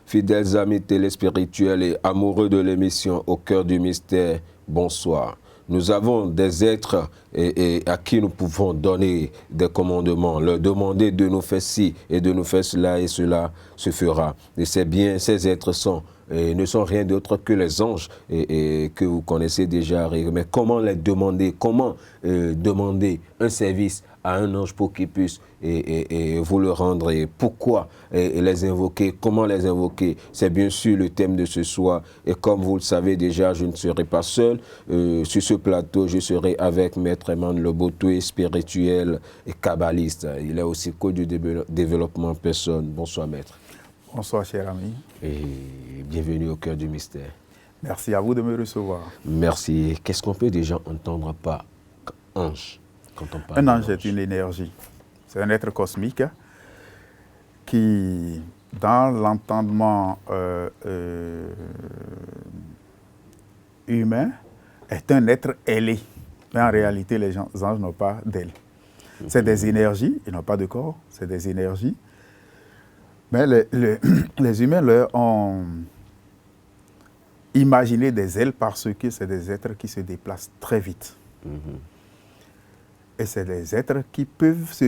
Fidèles amis téléspirituels et amoureux de l'émission Au cœur du mystère, bonsoir. Nous avons des êtres à qui nous pouvons donner des commandements, leur demander de nous faire ci et de nous faire cela et cela se fera. Et c'est bien, ces êtres ne sont rien d'autre que les anges que vous connaissez déjà. Mais comment les demander? Comment demander un service à un ange pour qu'il puisse vous le rendre, et pourquoi les invoquer, comment les invoquer? C'est bien sûr le thème de ce soir, et comme vous le savez déjà, je ne serai pas seul sur ce plateau. Je serai avec Maître Emmanuel Lobotoué, spirituel et kabbaliste. Il est aussi coach du développement personnel. Bonsoir Maître. Bonsoir cher ami. Et bienvenue au cœur du mystère. Merci à vous de me recevoir. Merci. Qu'est-ce qu'on peut déjà entendre par ange? Un ange est une énergie. C'est un être cosmique qui, dans l'entendement humain, est un être ailé. Mais en réalité, les anges n'ont pas d'aile. C'est des énergies, ils n'ont pas de corps, c'est des énergies. Mais les humains leur ont imaginé des ailes parce que c'est des êtres qui se déplacent très vite. Et c'est des êtres qui peuvent se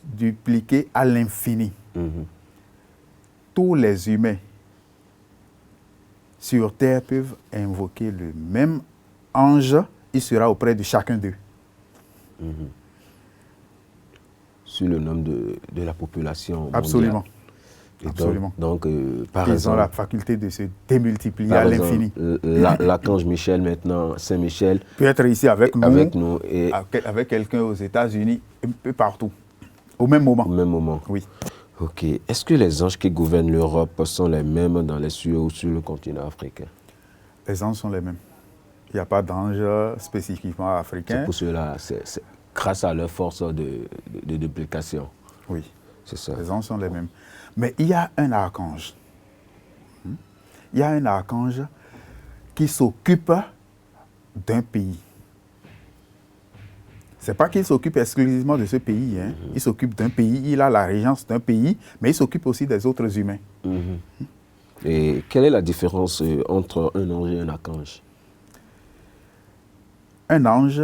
dupliquer à l'infini. Tous les humains sur Terre peuvent invoquer le même ange, il sera auprès de chacun d'eux. Sur le nombre de la population mondiale. Absolument. Absolument. Donc, par Ils exemple, ont la faculté de se démultiplier à l'infini. L'archange Michel, maintenant, Saint-Michel, peut être ici avec nous et avec quelqu'un aux États-Unis, un peu partout, au même moment. Au même moment. Oui. Ok. Est-ce que les anges qui gouvernent l'Europe sont les mêmes dans les cieux ou sur le continent africain? Les anges sont les mêmes. Il n'y a pas d'ange spécifiquement africain. C'est pour cela, c'est grâce à leur force de duplication. Oui. C'est ça. Les anges sont les mêmes. Mais il y a un archange. Il y a un archange qui s'occupe d'un pays. Ce n'est pas qu'il s'occupe exclusivement de ce pays. Il s'occupe d'un pays, il a la régence d'un pays, mais il s'occupe aussi des autres humains. Et quelle est la différence entre un ange et un archange? Un ange,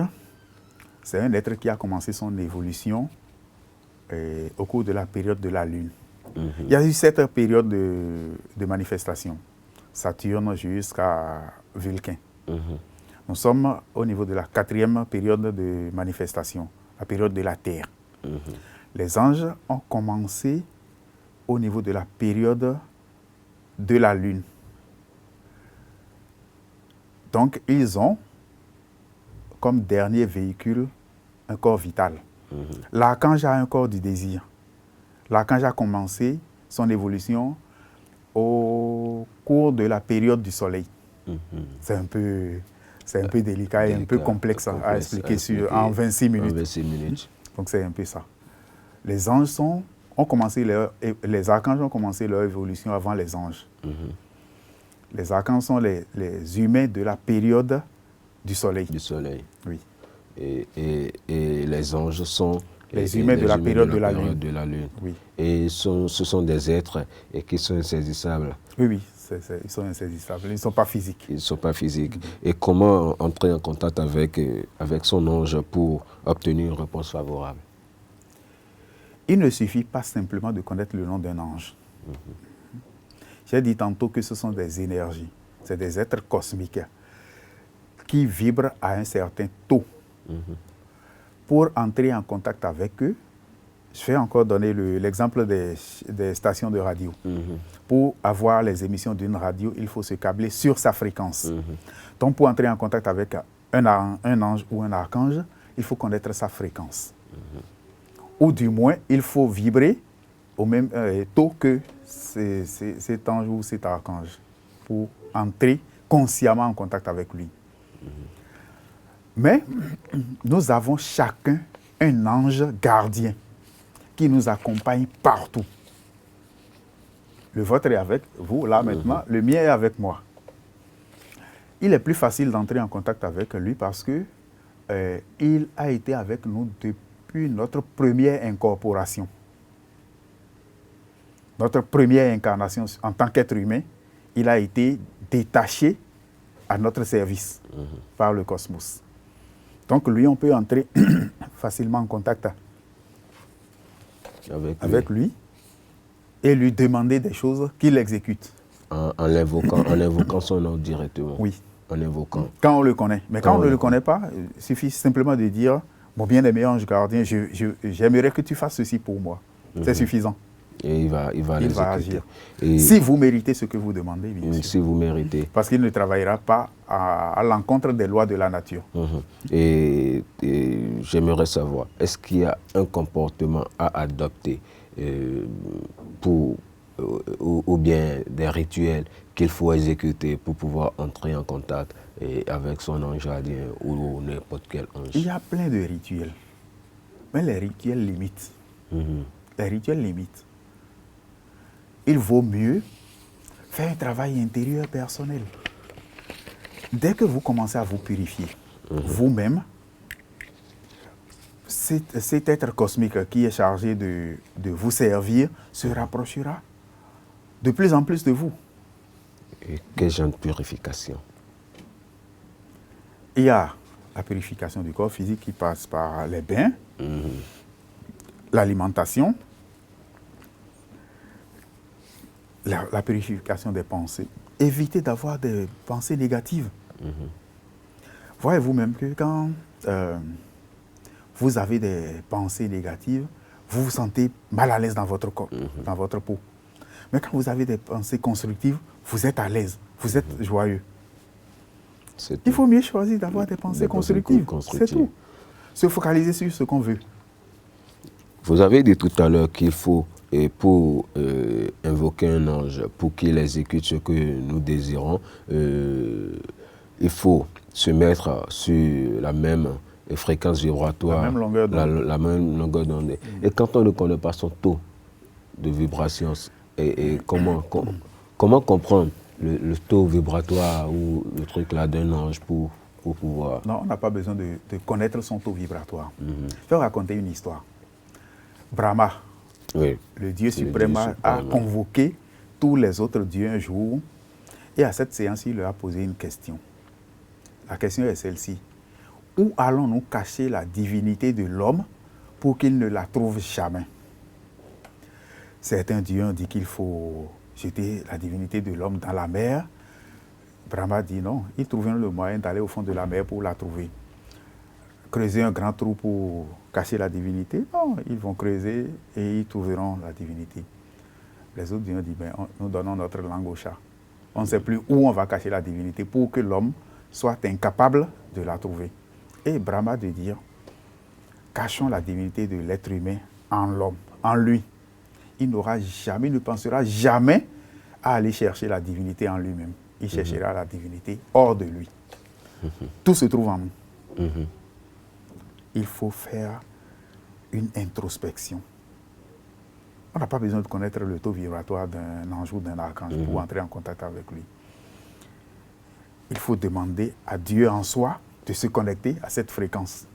c'est un être qui a commencé son évolution au cours de la période de la Lune. Il y a eu cette période de manifestation, Saturne jusqu'à Vulcain. Nous sommes au niveau de la 4e période de manifestation, la période de la Terre. Les anges ont commencé au niveau de la période de la Lune. Donc, ils ont comme dernier véhicule un corps vital. L'archange a un corps du désir. L'archange a commencé son évolution au cours de la période du soleil. C'est un peu délicat et un peu complexe à expliquer en 26 minutes. Donc c'est un peu ça. Les anges les archanges ont commencé leur évolution avant les anges. Les archanges sont les humains de la période du soleil. Du soleil. Oui. Et les anges sont les humains de la période de la Lune. Oui. Et ce sont des êtres qui sont insaisissables. Oui, ils sont insaisissables. Ils ne sont pas physiques. Ils ne sont pas physiques. Et comment entrer en contact avec son ange pour obtenir une réponse favorable? Il ne suffit pas simplement de connaître le nom d'un ange. J'ai dit tantôt que ce sont des énergies. C'est des êtres cosmiques qui vibrent à un certain taux. Pour entrer en contact avec eux, je vais encore donner l'exemple des stations de radio. Pour avoir les émissions d'une radio, il faut se câbler sur sa fréquence. Donc, pour entrer en contact avec un ange ou un archange, il faut connaître sa fréquence. Ou du moins, il faut vibrer au même taux que cet ange ou cet archange pour entrer consciemment en contact avec lui. Mais nous avons chacun un ange gardien qui nous accompagne partout. Le vôtre est avec vous, là maintenant, le mien est avec moi. Il est plus facile d'entrer en contact avec lui parce que il a été avec nous depuis notre première incorporation. Notre première incarnation en tant qu'être humain, il a été détaché à notre service par le cosmos. Donc lui, on peut entrer facilement en contact avec lui et lui demander des choses qu'il exécute. En invoquant son nom directement. Oui. En invoquant. Quand on le connaît. Mais quand on ne le connaît pas, il suffit simplement de dire « Mon bien-aimé ange gardien, j'aimerais que tu fasses ceci pour moi. » C'est suffisant. Et il va agir. Et si vous méritez ce que vous demandez, bien sûr. Si vous méritez. Parce qu'il ne travaillera pas à l'encontre des lois de la nature. Et j'aimerais savoir, est-ce qu'il y a un comportement à adopter ou bien des rituels qu'il faut exécuter pour pouvoir entrer en contact avec son ange gardien ou n'importe quel ange? Il y a plein de rituels. Mais les rituels limitent. Les rituels limitent. Il vaut mieux faire un travail intérieur personnel. Dès que vous commencez à vous purifier, vous-même, cet être cosmique qui est chargé de vous servir se rapprochera de plus en plus de vous. Et quel genre de purification? Il y a la purification du corps physique qui passe par les bains, l'alimentation, la purification des pensées. Évitez d'avoir des pensées négatives. Voyez vous-même que quand vous avez des pensées négatives, vous vous sentez mal à l'aise dans votre corps, dans votre peau. Mais quand vous avez des pensées constructives, vous êtes à l'aise, vous êtes joyeux. Il faut mieux choisir d'avoir des pensées constructives. C'est tout. Se focaliser sur ce qu'on veut. Vous avez dit tout à l'heure qu'il faut, pour invoquer un ange, pour qu'il exécute ce que nous désirons, il faut se mettre sur la même fréquence vibratoire, la même longueur d'onde. Et quand on ne connaît pas son taux de vibration, comment comprendre le taux vibratoire ou le truc là d'un ange pour pouvoir... Non, on n'a pas besoin de connaître son taux vibratoire. Je vais raconter une histoire. Brahma, le Dieu suprême, a convoqué tous les autres dieux un jour et à cette séance, il leur a posé une question. La question est celle-ci. Où allons-nous cacher la divinité de l'homme pour qu'il ne la trouve jamais? Certains dieux ont dit qu'il faut jeter la divinité de l'homme dans la mer. Brahma dit non, ils trouveront le moyen d'aller au fond de la mer pour la trouver. Creuser un grand trou pour cacher la divinité? Non, ils vont creuser et ils trouveront la divinité. Les autres dieux ont dit, ben, nous donnons notre langue au chat. On ne sait plus où on va cacher la divinité pour que l'homme soit incapable de la trouver. Et Brahma de dire, cachons la divinité de l'être humain en l'homme, en lui. Il n'aura jamais, il ne pensera jamais à aller chercher la divinité en lui-même. Il cherchera la divinité hors de lui. Tout se trouve en nous. Il faut faire une introspection. On n'a pas besoin de connaître le taux vibratoire d'un ange ou d'un archange pour entrer en contact avec lui. Il faut demander à Dieu en soi de se connecter à cette fréquence.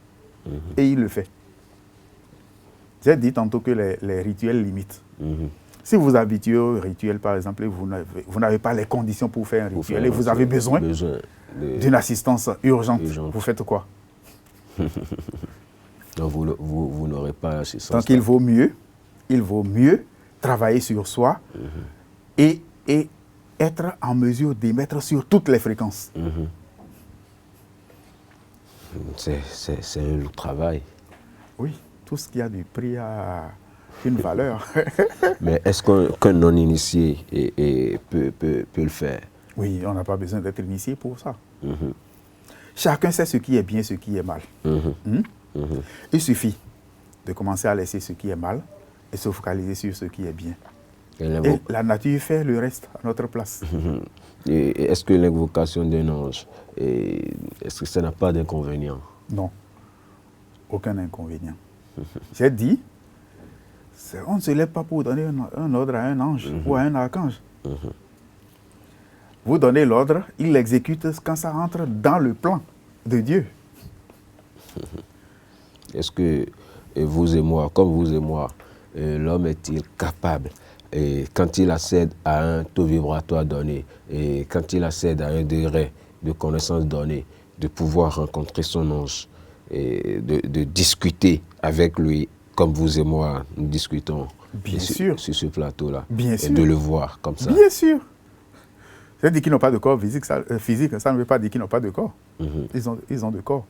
Et il le fait. J'ai dit tantôt que les rituels limitent. Si vous habituez au rituel, par exemple, vous n'avez pas les conditions pour faire un rituel et vous avez besoin d'une assistance urgente, vous faites quoi? Donc vous n'aurez pas l'assistance. Donc il vaut mieux travailler sur soi et être en mesure d'émettre sur toutes les fréquences. C'est un lourd travail. Oui, tout ce qui a du prix a une valeur. Mais est-ce qu'un non-initié peut le faire? Oui, on n'a pas besoin d'être initié pour ça. Chacun sait ce qui est bien, ce qui est mal. Il suffit de commencer à laisser ce qui est mal et se focaliser sur ce qui est bien. Et la nature fait le reste à notre place. Et est-ce que l'invocation d'un ange, est-ce que ça n'a pas d'inconvénient? Non, aucun inconvénient. J'ai dit, On ne se lève pas pour donner un ordre à un ange ou à un archange. Vous donnez l'ordre, il l'exécute quand ça rentre dans le plan de Dieu. Est-ce que vous et moi, comme vous et moi, l'homme est-il capable, et quand il accède à un taux vibratoire donné, et quand il accède à un degré de connaissance donné, de pouvoir rencontrer son ange, et de discuter avec lui, comme vous et moi, nous discutons sur ce plateau-là, et de le voir comme ça? Bien sûr. C'est dit qu'ils n'ont pas de corps physique, ça ne veut pas dire qu'ils n'ont pas de corps. Ils ont des corps,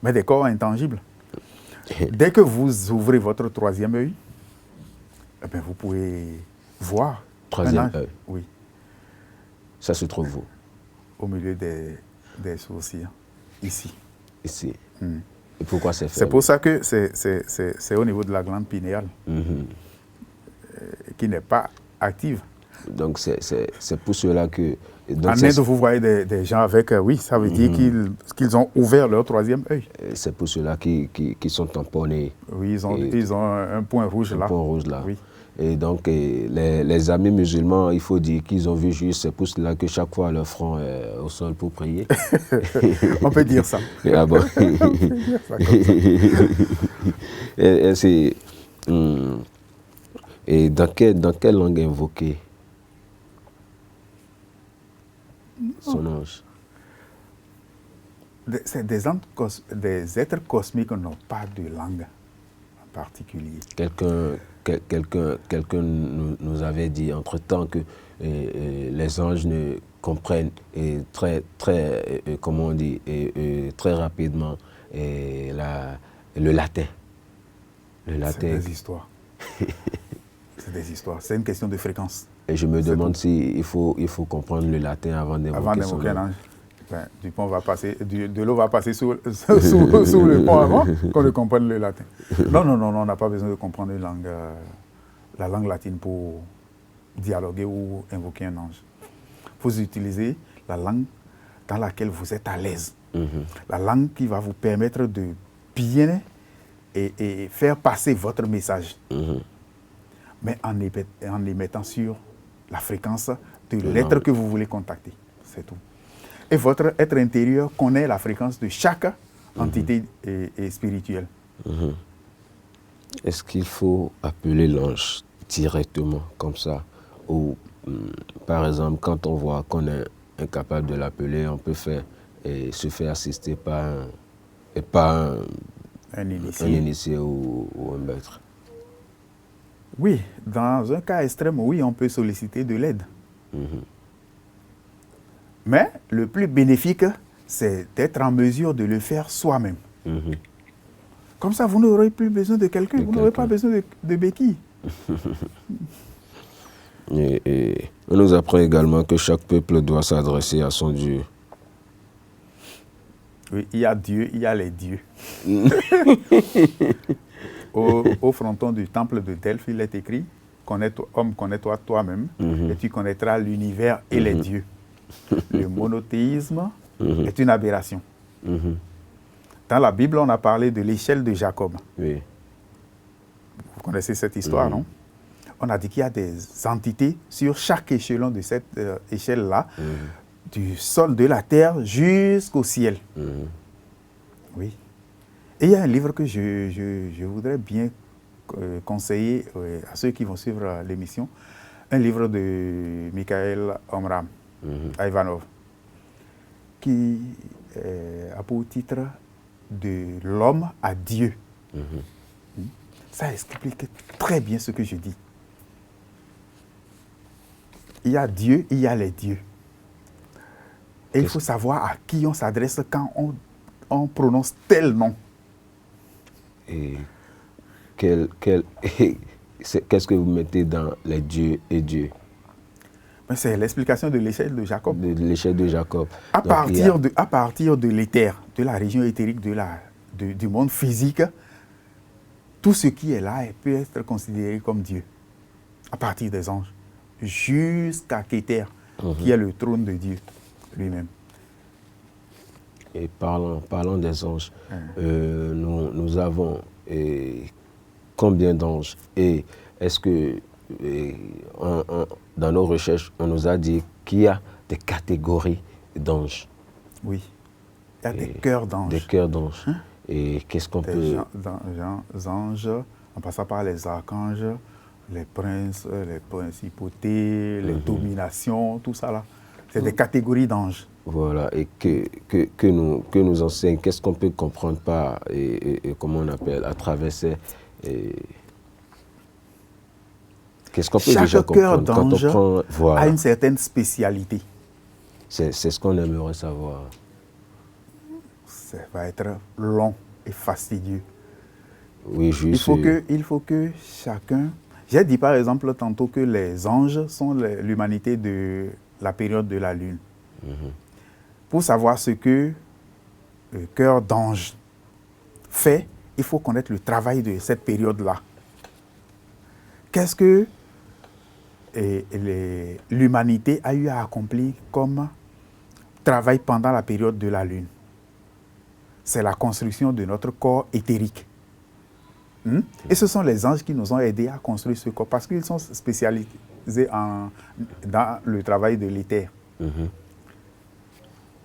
mais des corps intangibles. Dès que vous ouvrez votre troisième œil, eh bien, vous pouvez voir. Troisième œil? Oui. Ça se trouve où? Au milieu des sourcils, ici. Ici. Et pourquoi c'est fait? C'est pour ça que c'est au niveau de la glande pinéale qui n'est pas active. Donc c'est pour cela que... Donc en Inde, vous voyez des gens avec... oui, ça veut dire qu'ils ont ouvert leur troisième œil. C'est pour cela qu'ils sont tamponnés. Oui, ils ont un point rouge là. Un point rouge là. Oui. Et donc, les amis musulmans, il faut dire qu'ils ont vu juste, c'est pour cela que chaque fois leur front est au sol pour prier. On peut dire ça. Ah bon? On peut dire ça comme ça. Et dans quelle langue invoquer son ange? Des êtres cosmiques n'ont pas de langue en particulier. Quelqu'un nous avait dit entre-temps que les anges ne comprennent comment on dit, très rapidement le latin. Le latin. C'est des histoires. C'est des histoires. C'est une question de fréquence. Et je me demande s'il faut comprendre le latin avant d'invoquer son ange. Ben, de l'eau va passer sous le pont avant qu'on ne comprenne le latin. Non, on n'a pas besoin de comprendre la langue latine pour dialoguer ou invoquer un ange. Vous utilisez la langue dans laquelle vous êtes à l'aise. La langue qui va vous permettre de bien et faire passer votre message. Mais en les mettant sur la fréquence de l'être que vous voulez contacter. C'est tout. Et votre être intérieur connaît la fréquence de chaque entité et spirituelle. Est-ce qu'il faut appeler l'ange directement, comme ça? Ou, par exemple, quand on voit qu'on est incapable de l'appeler, on peut se faire assister par un initié ou un maître? Oui, dans un cas extrême, oui, on peut solliciter de l'aide. Mais le plus bénéfique, c'est d'être en mesure de le faire soi-même. Comme ça, vous n'aurez plus besoin de quelqu'un, vous n'aurez pas besoin de béquilles. Et on nous apprend également que chaque peuple doit s'adresser à son Dieu. Oui, il y a Dieu, il y a les dieux. Au fronton du temple de Delphes, il est écrit « Homme, connais-toi toi-même, et tu connaîtras l'univers et les dieux. » Le monothéisme est une aberration. Dans la Bible, on a parlé de l'échelle de Jacob. Oui. Vous connaissez cette histoire, non? On a dit qu'il y a des entités sur chaque échelon de cette échelle-là, du sol de la terre jusqu'au ciel. Oui. Et il y a un livre que je voudrais bien conseiller à ceux qui vont suivre l'émission, un livre de Mikhail Omram, Ivanov, qui a pour titre « De l'homme à Dieu ». Ça explique très bien ce que je dis. Il y a Dieu, il y a les dieux. Et il faut savoir à qui on s'adresse quand on prononce tel nom. Et qu'est-ce que vous mettez dans les dieux et Dieu? C'est l'explication de l'échelle de Jacob. De l'échelle de Jacob. À partir de l'éther, de la région éthérique, du monde physique, tout ce qui est là peut être considéré comme Dieu. À partir des anges, jusqu'à Kéter, qui est le trône de Dieu lui-même. Et parlons des anges. Nous avons combien d'anges? Et est-ce que dans nos recherches, on nous a dit qu'il y a des catégories d'anges? Oui. Il y a des cœurs d'anges. Des cœurs d'anges. Hein? Et qu'est-ce qu'on peut... Des anges, en passant par les archanges, les princes, les principautés, les dominations, tout ça là. C'est des catégories d'anges. Voilà, et que nous enseigne, qu'est-ce qu'on peut comprendre par, et comment on appelle, à travers ces... Qu'est-ce qu'on peut déjà comprendre quand on prend... Voilà. A une certaine spécialité. C'est ce qu'on aimerait savoir. Ça va être long et fastidieux. Oui, juste... Il faut que chacun... J'ai dit par exemple tantôt que les anges sont l'humanité de la période de la Lune. Pour savoir ce que le cœur d'ange fait, il faut connaître le travail de cette période-là. Qu'est-ce que l'humanité a eu à accomplir comme travail pendant la période de la Lune? C'est la construction de notre corps éthérique. Et ce sont les anges qui nous ont aidés à construire ce corps parce qu'ils sont spécialisés dans le travail de l'éther.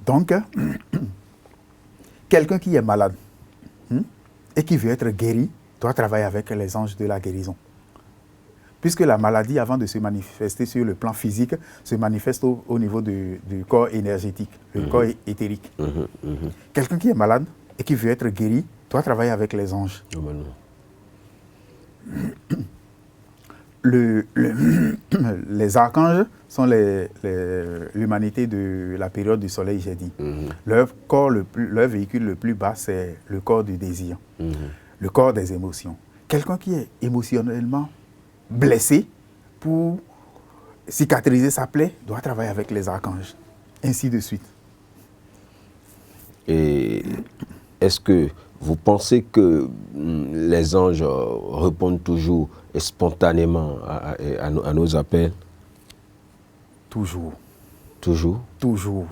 Donc, quelqu'un qui est malade et qui veut être guéri doit travailler avec les anges de la guérison. Puisque la maladie, avant de se manifester sur le plan physique, se manifeste au niveau du corps énergétique, le corps éthérique. Quelqu'un qui est malade et qui veut être guéri doit travailler avec les anges. Les archanges sont l'humanité de la période du soleil, j'ai dit. Leur véhicule le plus bas, c'est le corps du désir, le corps des émotions. Quelqu'un qui est émotionnellement blessé, pour cicatriser sa plaie, doit travailler avec les archanges, ainsi de suite. Et est-ce que vous pensez que les anges répondent toujours et spontanément à nos appels? Toujours. Toujours? Toujours.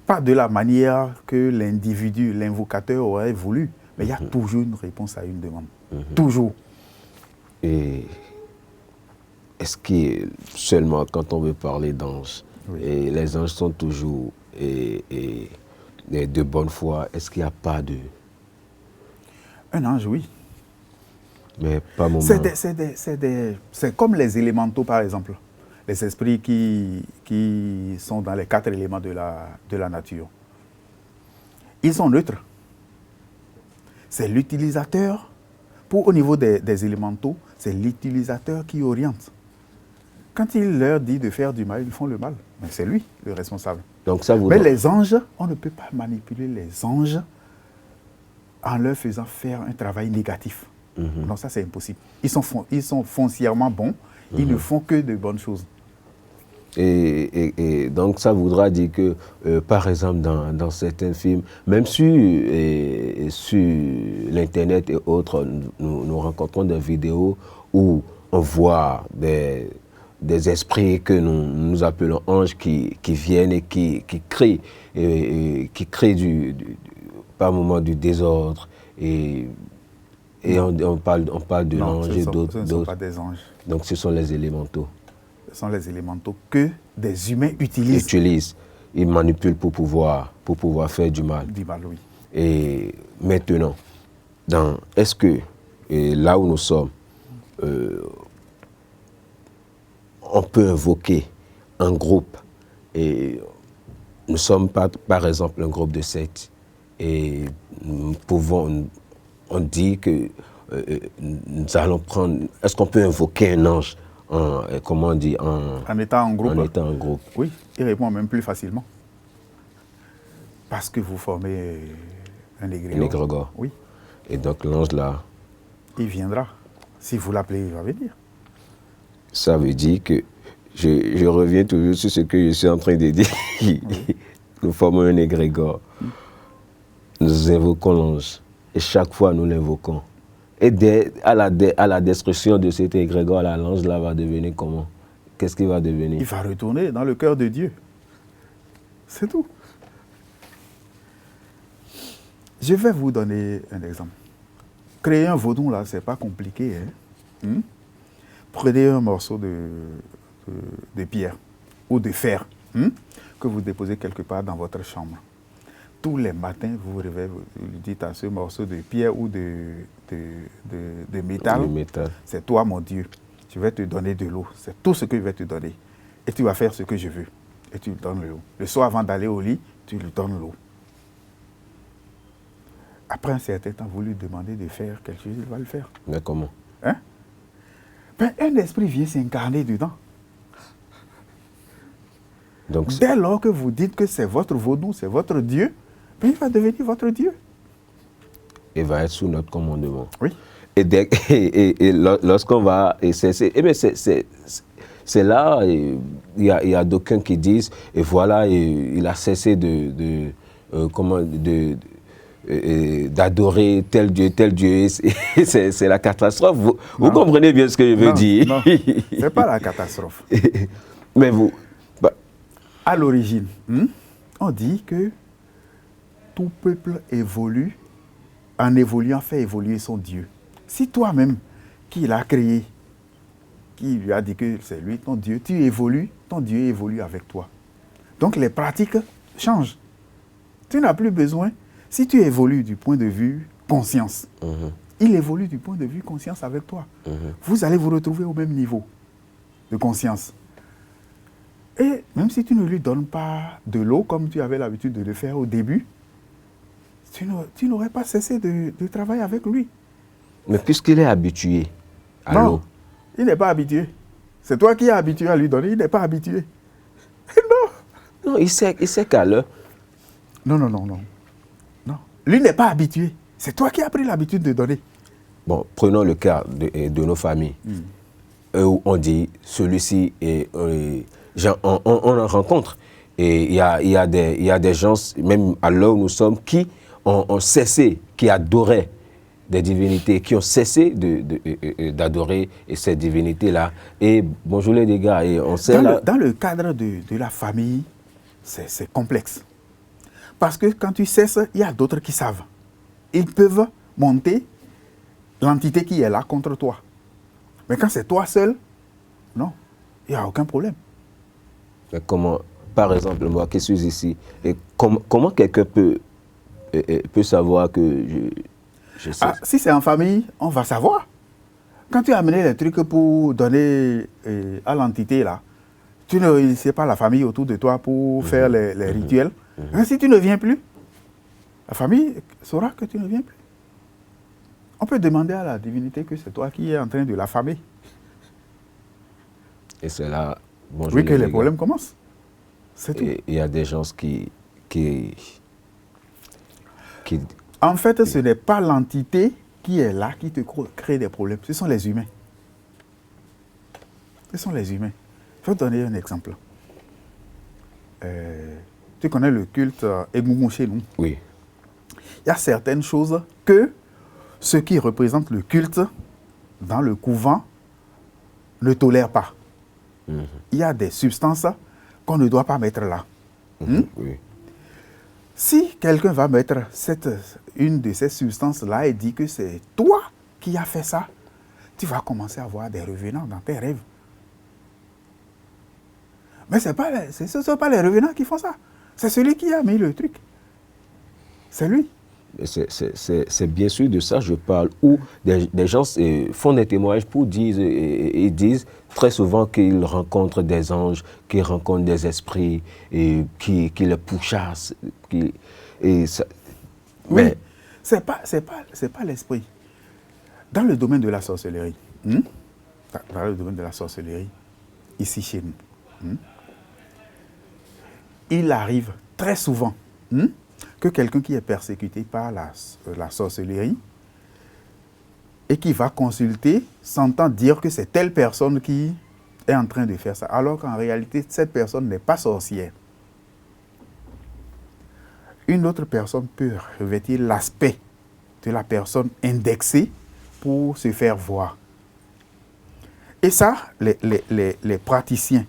Pas de la manière que l'individu, l'invocateur aurait voulu, mais il y a toujours une réponse à une demande. Toujours. Et est-ce que seulement quand on veut parler d'anges, et les anges sont toujours de bonne foi, est-ce qu'il n'y a pas de... Un ange, oui. Mais pas moment. C'est comme les élémentaux, par exemple. Les esprits qui sont dans les 4 éléments de la nature. Ils sont neutres. C'est l'utilisateur, au niveau des élémentaux, c'est l'utilisateur qui oriente. Quand il leur dit de faire du mal, ils font le mal. Mais c'est lui le responsable. Donc ça vous Mais les anges, on ne peut pas manipuler les anges en leur faisant faire un travail négatif. Non, ça c'est impossible. Ils sont foncièrement bons, ils ne font que de bonnes choses. Et donc ça voudra dire que, par exemple, dans certains films, même sur l'Internet et autres, nous rencontrons des vidéos où on voit des esprits que nous appelons anges qui viennent et qui créent, par moments du désordre. Et on parle de l'ange et d'autres. Ce ne sont pas des anges. Donc ce sont les élémentaux. Ce sont les élémentaux que des humains utilisent. Ils manipulent pour pouvoir faire du mal. Du mal, oui. Et maintenant, est-ce que là où nous sommes, on peut invoquer un groupe, et nous ne sommes pas, par exemple, un groupe de 7, et on dit que nous allons prendre, est-ce qu'on peut invoquer un ange en étant en groupe? En étant en groupe. Oui, il répond même plus facilement. Parce que vous formez un égrégore. Un égrégore. Oui. Et donc l'ange là... Il viendra. Si vous l'appelez, il va venir. Ça veut dire que, je reviens toujours sur ce que je suis en train de dire. Nous formons un égrégore. Nous invoquons l'ange. Et chaque fois, nous l'invoquons. Et à la destruction de cet égrégore, l'ange là va devenir comment? Qu'est-ce qu'il va devenir? Il va retourner dans le cœur de Dieu. C'est tout. Je vais vous donner un exemple. Créer un vaudou, là, c'est pas compliqué. Prenez un morceau de pierre ou de fer que vous déposez quelque part dans votre chambre. Tous les matins, vous vous réveillez, vous dites à ce morceau de pierre ou de métal, c'est toi mon Dieu, je vais te donner de l'eau, c'est tout ce que je vais te donner. Et tu vas faire ce que je veux. Et tu lui donnes l'eau. Le soir, avant d'aller au lit, tu lui donnes l'eau. Après un certain temps, vous lui demandez de faire quelque chose, il va le faire. Mais comment? Hein? Ben, un esprit vient s'incarner dedans. Donc, dès lors que vous dites que c'est votre vaudou, c'est votre Dieu, ben, il va devenir votre Dieu. Il va être sous notre commandement. Oui. Et lorsqu'on va cesser, eh bien c'est là, il y a d'aucuns qui disent, et voilà, il a cessé d'adorer tel Dieu, c'est la catastrophe. Vous comprenez bien ce que je veux dire? Non, ce n'est pas la catastrophe. Mais vous... À l'origine, on dit que tout peuple évolue, en évoluant, fait évoluer son Dieu. Si toi-même, qui l'a créé, qui lui a dit que c'est lui ton Dieu, tu évolues, ton Dieu évolue avec toi. Donc les pratiques changent. Tu n'as plus besoin, si tu évolues du point de vue conscience, il évolue du point de vue conscience avec toi. Vous allez vous retrouver au même niveau de conscience. Et même si tu ne lui donnes pas de l'eau comme tu avais l'habitude de le faire au début, tu n'aurais pas cessé de travailler avec lui. Mais puisqu'il est habitué à l'eau. Il n'est pas habitué. C'est toi qui es habitué à lui donner, il n'est pas habitué. Non, il sait qu'à l'heure. Non. Lui n'est pas habitué. C'est toi qui as pris l'habitude de donner. Bon, prenons le cas de nos familles. Où on dit, celui-ci est... on en rencontre. Et il y a des gens, même à l'heure où nous sommes, qui ont cessé, qui adoraient des divinités, qui ont cessé d'adorer ces divinités-là. Et bonjour les gars, et on sait dans le cadre de la famille, c'est complexe. Parce que quand tu cesses, il y a d'autres qui savent. Ils peuvent monter l'entité qui est là contre toi. Mais quand c'est toi seul, non, il n'y a aucun problème. Mais comment, par exemple, moi qui suis ici, et comment quelqu'un peut savoir que je sais? Si c'est en famille, on va savoir. Quand tu as amené les trucs pour donner à l'entité là, tu ne sais pas la famille autour de toi pour faire les rituels. Mais si tu ne viens plus, la famille saura que tu ne viens plus. On peut demander à la divinité que c'est toi qui es en train de l'affamer. Et c'est là... Oui, que les problèmes commencent. C'est tout. Il y a des gens qui... En fait, ce n'est pas l'entité qui est là qui te crée des problèmes. Ce sont les humains. Ce sont les humains. Je vais te donner un exemple. Tu connais le culte Egungun chez nous? Oui. Il y a certaines choses que ceux qui représentent le culte dans le couvent ne tolèrent pas. Il y a des substances qu'on ne doit pas mettre là. Oui. Si quelqu'un va mettre une de ces substances-là et dit que c'est toi qui as fait ça, tu vas commencer à avoir des revenants dans tes rêves. Mais ce ne sont pas les revenants qui font ça. C'est celui qui a mis le truc. C'est lui. C'est bien sûr de ça que je parle, où des gens font des témoignages pour dire, et disent très souvent qu'ils rencontrent des anges, qu'ils rencontrent des esprits, et qui les pourchassent. Mais ce n'est pas l'esprit. Dans le domaine de la sorcellerie, ici chez nous, il arrive très souvent que quelqu'un qui est persécuté par la sorcellerie et qui va consulter s'entend dire que c'est telle personne qui est en train de faire ça, alors qu'en réalité, cette personne n'est pas sorcière. Une autre personne peut revêtir l'aspect de la personne indexée pour se faire voir. Et ça, les praticiens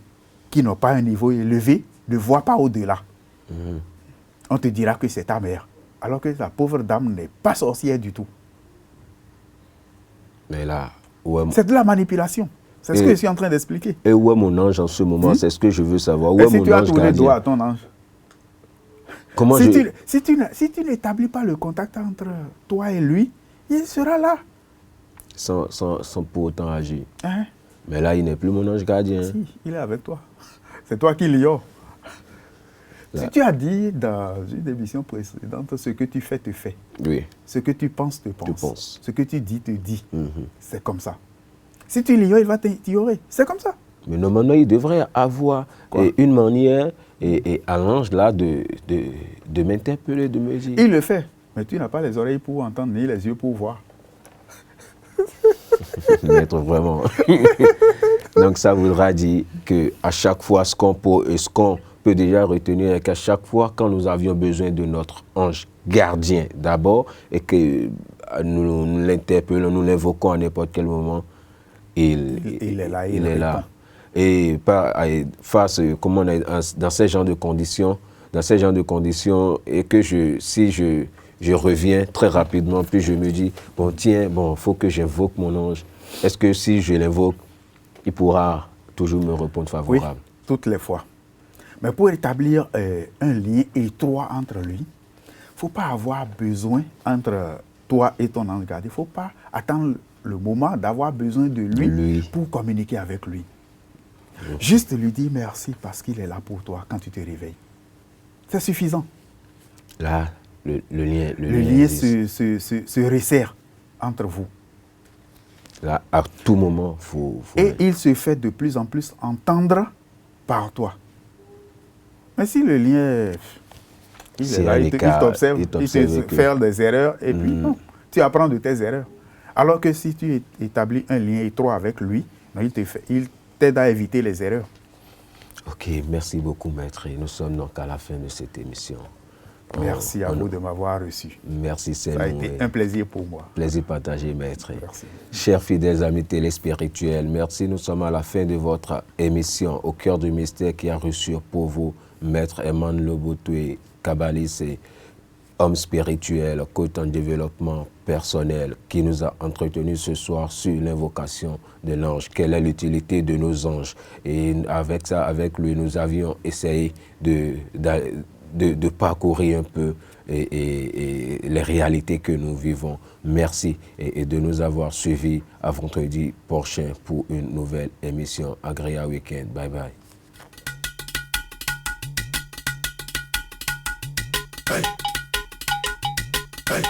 qui n'ont pas un niveau élevé ne voient pas au-delà. On te dira que c'est ta mère, alors que la pauvre dame n'est pas sorcière du tout. Mais là, c'est de la manipulation. C'est ce que je suis en train d'expliquer. Et où est mon ange en ce moment? C'est ce que je veux savoir. Où est si mon tu as ange tourné gardien? droit à ton ange. Comment Si tu n'établis pas le contact entre toi et lui, il sera là. Sans pour autant agir. Hein? Mais là, il n'est plus mon ange gardien. Si, il est avec toi. C'est toi qui l'ignores. Si tu as dit dans une émission précédente, ce que tu fais, te fait. Oui. Ce que tu penses, te pense. Tu penses. Ce que tu dis, te dit. C'est comme ça. Si tu l'ignores, il va t'ignorer. C'est comme ça. Mais normalement, il devrait avoir une manière à l'ange là de m'interpeller, de me dire. Il le fait. Mais tu n'as pas les oreilles pour entendre, ni les yeux pour voir. Maître, vraiment. Donc ça voudra dire qu'à chaque fois, ce qu'on peut déjà retenir est qu'à chaque fois, quand nous avions besoin de notre ange gardien d'abord, et que nous l'interpellons, nous l'invoquons à n'importe quel moment, il est là. Il est là. Et face, dans ces genres de conditions, et que si je reviens très rapidement, puis je me dis, faut que j'invoque mon ange. Est-ce que si je l'invoque, il pourra toujours me répondre favorable? Oui, toutes les fois. Mais pour établir un lien étroit entre lui, il ne faut pas avoir besoin entre toi et ton ange gardien. Il ne faut pas attendre le moment d'avoir besoin de lui pour communiquer avec lui. Juste lui dire merci parce qu'il est là pour toi quand tu te réveilles. C'est suffisant. Là, le lien se resserre entre vous. Là, à tout moment, Et il se fait de plus en plus entendre par toi. Mais si le lien, il est là, il t'observe, il te fait des erreurs, et puis non, tu apprends de tes erreurs. Alors que si tu établis un lien étroit avec lui, il t'aide à éviter les erreurs. Ok, merci beaucoup, maître. Nous sommes donc à la fin de cette émission. Merci à vous de m'avoir reçu. Merci, c'est Ça a été un plaisir pour moi. Plaisir partagé, maître. Merci. Chers fidèles amis téléspirituels, merci. Nous sommes à la fin de votre émission Au cœur du mystère qui a reçu pour vous maître Eman Lobotwe, kabbaliste et homme spirituel, coach en développement personnel, qui nous a entretenu ce soir sur l'invocation de l'ange. Quelle est l'utilité de nos anges? Et avec lui, nous avions essayé de parcourir un peu et les réalités que nous vivons. Merci et de nous avoir suivis. À vendredi prochain pour une nouvelle émission. Agréable week-end. Bye bye. Hey. Hey.